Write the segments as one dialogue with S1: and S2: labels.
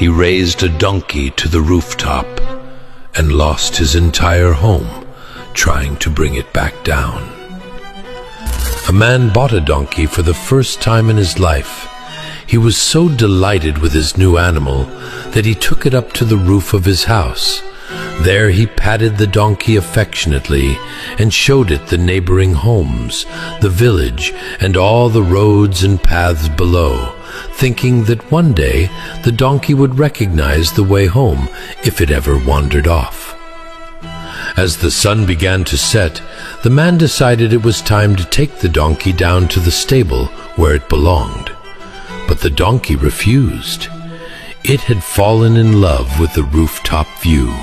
S1: He raised a donkey to the rooftop and lost his entire home trying to bring it back down. A man bought a donkey for the first time in his life. He was so delighted with his new animal that he took it up to the roof of his house. There he patted the donkey affectionately and showed it the neighboring homes, the village, and all the roads and paths below, thinking that one day the donkey would recognize the way home if it ever wandered off. As the sun began to set, the man decided it was time to take the donkey down to the stable where it belonged. But the donkey refused. It had fallen in love with the rooftop view.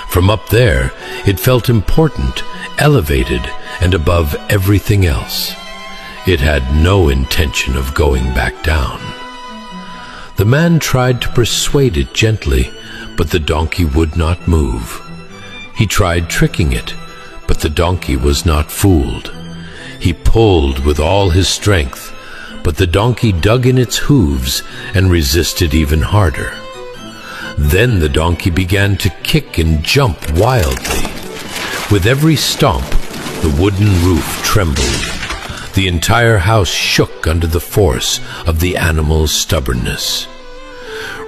S1: From up there, it felt important, elevated, and above everything else. It had no intention of going back down. The man tried to persuade it gently, but the donkey would not move. He tried tricking it, but the donkey was not fooled. He pulled with all his strength, but the donkey dug in its hooves and resisted even harder. Then the donkey began to kick and jump wildly. With every stomp, the wooden roof trembled. The entire house shook under the force of the animal's stubbornness.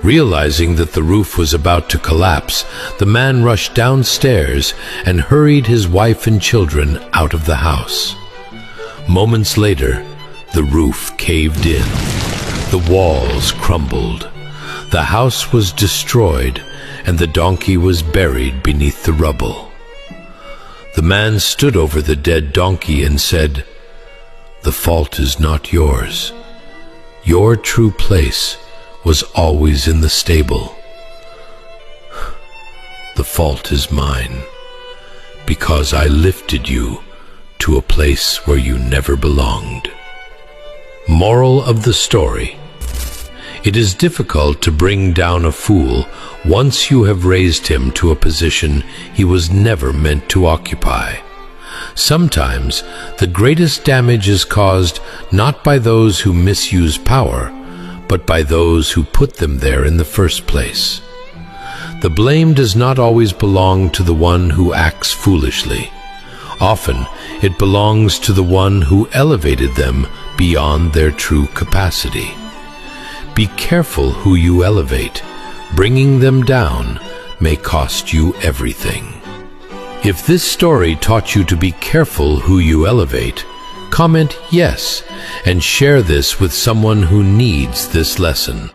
S1: Realizing that the roof was about to collapse, the man rushed downstairs and hurried his wife and children out of the house. Moments later, the roof caved in. The walls crumbled. The house was destroyed, and the donkey was buried beneath the rubble. The man stood over the dead donkey and said, "The fault is not yours. Your true place was always in the stable. The fault is mine, because I lifted you to a place where you never belonged." Moral of the story: it is difficult to bring down a fool once you have raised him to a position he was never meant to occupy. Sometimes the greatest damage is caused not by those who misuse power, but by those who put them there in the first place. The blame does not always belong to the one who acts foolishly. Often it belongs to the one who elevated them beyond their true capacity. Be careful who you elevate. Bringing them down may cost you everything. If this story taught you to be careful who you elevate, comment yes and share this with someone who needs this lesson.